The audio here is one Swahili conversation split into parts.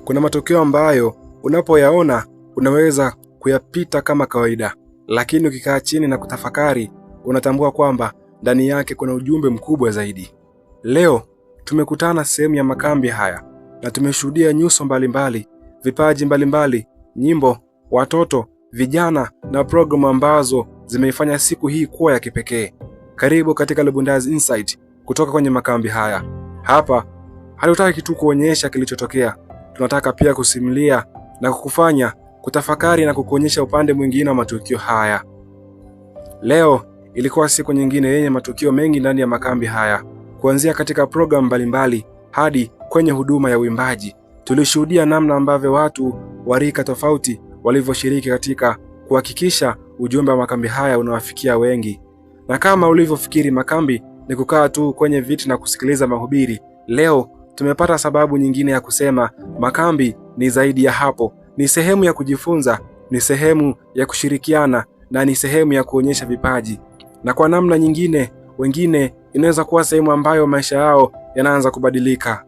Kuna matokeo ambayo unapoyaona unaweza kuyapita kama kawaida, lakini ukikaa chini na kutafakari unatambua kwamba ndani yake kuna ujumbe mkubwa zaidi. Leo tumekutana sehemu ya makambi haya na tumeshuhudia nyuso mbalimbali, vipaji mbalimbali, nyimbo, watoto, vijana na programu ambazo zimeifanya siku hii kuwa ya kipekee. Karibu katika Lubundazi Insight kutoka kwenye makambi haya. Hapa hatutaki tu kuonyesha kilichotokea, tunataka pia kusimulia na kukufanya kutafakari na kukuonyesha upande mwingine wa matukio haya. Leo ilikuwa siku nyingine yenye matukio mengi ndani ya makambi haya, kuanzia katika programu mbalimbali hadi kwenye huduma ya uimbaji. Tulishuhudia namna ambavyo watu wa rika tofauti walivyoshiriki katika kuhakikisha ujumbe wa makambi haya unawafikia wengi. Na kama ulivyofikiri makambi ni kukaa tu kwenye viti na kusikiliza mahubiri, leo tumepata sababu nyingine ya kusema makambi ni zaidi ya hapo. Ni sehemu ya kujifunza, ni sehemu ya kushirikiana na ni sehemu ya kuonyesha vipaji. Na kwa namna nyingine, wengine inaweza kuwa sehemu ambayo maisha yao yanaanza kubadilika.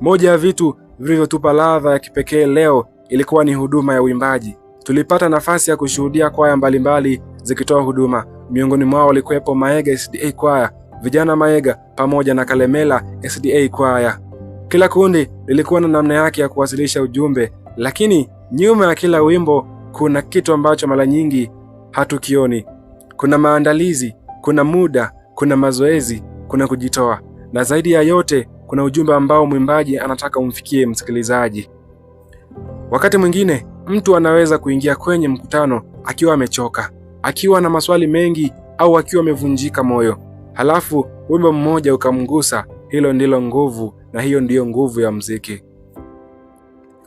Moja ya vitu vilivyotupa ladha ya kipekee leo ilikuwa ni huduma ya uimbaji. Tulipata nafasi ya kushuhudia kwaya mbalimbali zikitoa huduma. Miongoni mwao walikuwepo Maega SDA kwaya, vijana Maega pamoja na Kalemela SDA kwaya. Kila kundi lilikuwa na namna yake ya kuwasilisha ujumbe, lakini nyuma ya kila wimbo kuna kitu ambacho mara nyingi hatukioni. Kuna maandalizi, kuna muda, kuna mazoezi, kuna kujitoa, na zaidi ya yote kuna ujumbe ambao mwimbaji anataka umfikie msikilizaji. Wakati mwingine mtu anaweza kuingia kwenye mkutano akiwa amechoka, akiwa na maswali mengi au akiwa amevunjika moyo. Halafu wimbo mmoja ukamgusa. Hilo ndilo nguvu, na hiyo ndiyo nguvu ya muziki.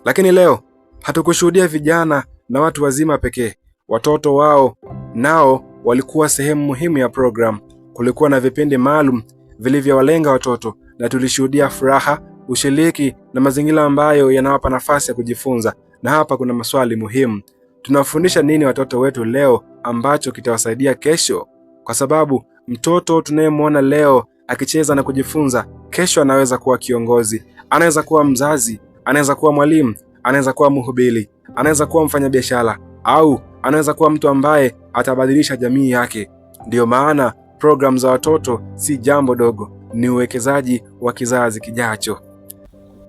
Lakini leo hatukushuhudia vijana na watu wazima pekee. Watoto wao nao walikuwa sehemu muhimu ya program. Kulikuwa na vipindi maalum vilivyowalenga watoto, na tulishuhudia furaha, ushiriki na mazingira ambayo yanawapa nafasi ya kujifunza. Na hapa kuna maswali muhimu. Tunawafundisha nini watoto wetu leo ambacho kitawasaidia kesho? Kwa sababu mtoto tunayemwona leo akicheza na kujifunza, kesho anaweza kuwa kiongozi, anaweza kuwa mzazi, anaweza kuwa mwalimu, anaweza kuwa mhubiri, anaweza kuwa mfanyabiashara, au anaweza kuwa mtu ambaye atabadilisha jamii yake. Ndiyo maana program za watoto si jambo dogo, ni uwekezaji wa kizazi kijacho.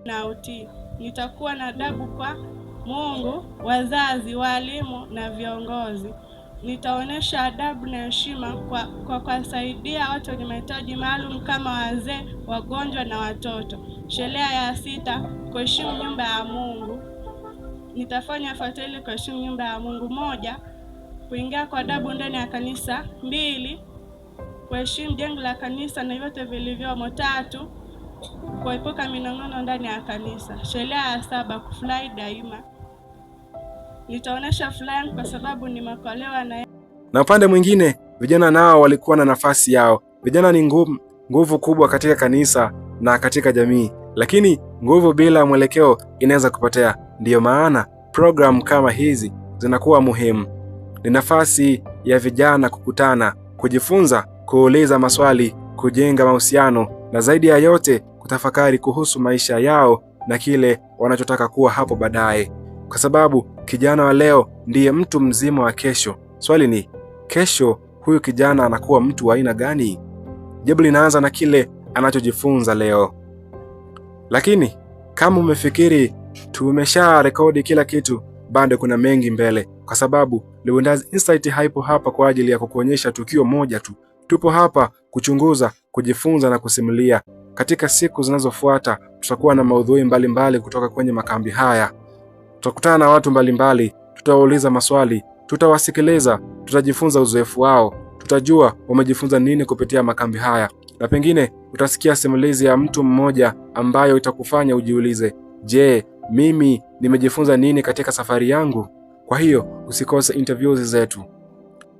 Na utii. Nitakuwa na adabu kwa Mungu, wazazi, walimu na viongozi. Nitaonesha adabu na heshima kwa kuwasaidia watu wenye mahitaji maalum kama wazee, wagonjwa na watoto. Sheria ya 6, kuheshimu nyumba ya Mungu. Nitafanya yafuatayo ili kuheshimu nyumba ya Mungu. 1, kuingia kwa adabu ndani ya kanisa. 2, kuheshimu jengo la kanisa na vyote vilivyomo. 3, kuepuka minong'ono ndani ya kanisa. Sheria ya 7, kufurahi daima. Nitaonesha furaha kwa sababu nimeokolewa na upande mwingine, vijana nao walikuwa na nafasi yao. Vijana ni nguvu kubwa katika kanisa na katika jamii, lakini nguvu bila mwelekeo inaweza kupotea. Ndiyo maana program kama hizi zinakuwa muhimu. Ni nafasi ya vijana kukutana, kujifunza, kuuliza maswali, kujenga mahusiano, na zaidi ya yote kutafakari kuhusu maisha yao na kile wanachotaka kuwa hapo baadaye. Kwa sababu kijana wa leo ndiye mtu mzima wa kesho. Swali ni, kesho huyu kijana anakuwa mtu wa aina gani? Jibu linaanza na kile anachojifunza leo. Lakini kama umefikiri tumesha rekodi kila kitu, bado kuna mengi mbele, kwa sababu Lubundazi Insight haipo hapa kwa ajili ya kukuonyesha tukio moja tu. Tupo hapa kuchunguza, kujifunza na kusimulia. Katika siku zinazofuata tutakuwa na maudhui mbalimbali kutoka kwenye makambi haya. Tutakutana na watu mbalimbali, tutawauliza maswali, tutawasikiliza, tutajifunza uzoefu wao, tutajua wamejifunza nini kupitia makambi haya, na pengine utasikia simulizi ya mtu mmoja ambayo itakufanya ujiulize, je, mimi nimejifunza nini katika safari yangu? Kwa hiyo usikose interviews zetu.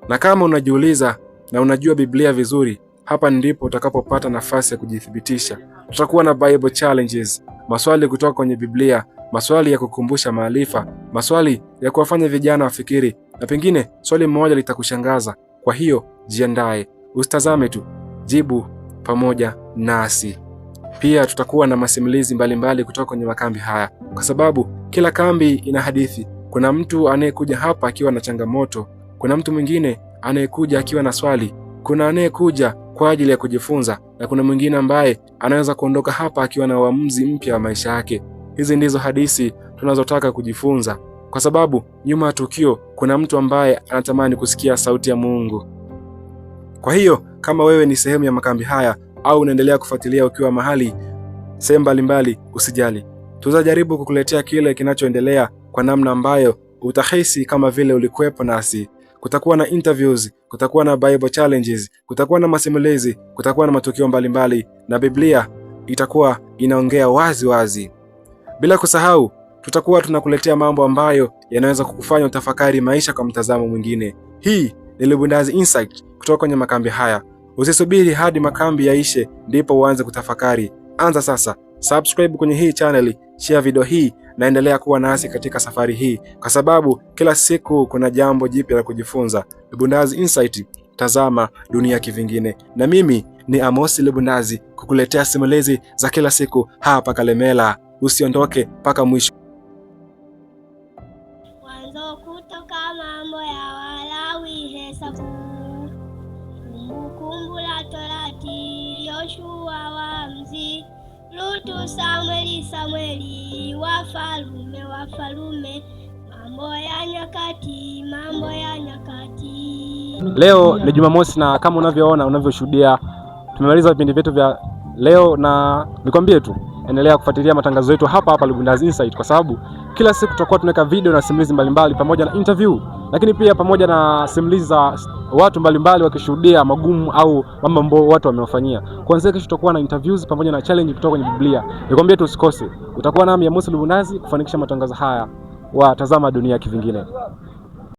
Na kama unajiuliza na unajua Biblia vizuri, hapa ndipo utakapopata nafasi ya kujithibitisha. Tutakuwa na Bible challenges, maswali kutoka kwenye Biblia, maswali ya kukumbusha maarifa, maswali ya kuwafanya vijana wafikiri, na pengine swali moja litakushangaza. Kwa hiyo jiandae, usitazame tu, jibu pamoja nasi. Pia tutakuwa na masimulizi mbalimbali kutoka kwenye makambi haya, kwa sababu kila kambi ina hadithi. Kuna mtu anayekuja hapa akiwa na changamoto, kuna mtu mwingine anayekuja akiwa na swali, kuna anayekuja kwa ajili ya kujifunza, na kuna mwingine ambaye anaweza kuondoka hapa akiwa na uamuzi mpya wa maisha yake. Hizi ndizo hadithi tunazotaka kujifunza, kwa sababu nyuma ya tukio kuna mtu ambaye anatamani kusikia sauti ya Mungu. Kwa hiyo kama wewe ni sehemu ya makambi haya au unaendelea kufuatilia ukiwa mahali sehemu mbalimbali, usijali. Tutajaribu kukuletea kile kinachoendelea kwa namna ambayo utahisi kama vile ulikuwepo nasi. Kutakuwa na interviews, kutakuwa na Bible challenges, kutakuwa na masimulizi, kutakuwa na matukio mbalimbali, na Biblia itakuwa inaongea wazi wazi. Bila kusahau, tutakuwa tunakuletea mambo ambayo yanaweza kukufanya utafakari maisha kwa mtazamo mwingine. Hii ni Lubundazi Insight kutoka kwenye makambi haya. Usisubiri hadi makambi yaishe ndipo uanze kutafakari. Anza sasa. Subscribe kwenye hii channel, share video hii na endelea kuwa nasi katika safari hii, kwa sababu kila siku kuna jambo jipya la kujifunza. Lubundazi Insight, tazama dunia kivingine. Na mimi ni Amos Lubundazi, kukuletea simulizi za kila siku hapa Kalemela. Usiondoke mpaka mwisho. Mwanzo kutoka Mambo ya Walawi, Hesabu, Kumbukumbu la Torati, Yoshua, Waamuzi, Rutu, Samweli, Wafalme, Mambo ya Nyakati. Leo ni Jumamosi na kama unavyoshuhudia tumemaliza vipindi vyetu vya leo, na nikwambie tu endelea kufuatilia matangazo yetu hapa Lubundazi Insight, kwa sababu kila siku tutakuwa tunaweka video na simulizi mbalimbali pamoja na interview, lakini pia pamoja na simulizi za watu mbalimbali wakishuhudia magumu au mambo ambayo watu wamewafanyia. Kuanzia kesho tutakuwa na interviews pamoja na challenge kutoka kwenye Biblia. Nikwambie tu usikose. Utakuwa nami Amos Lubundazi kufanikisha matangazo haya. Watazama dunia kivingine.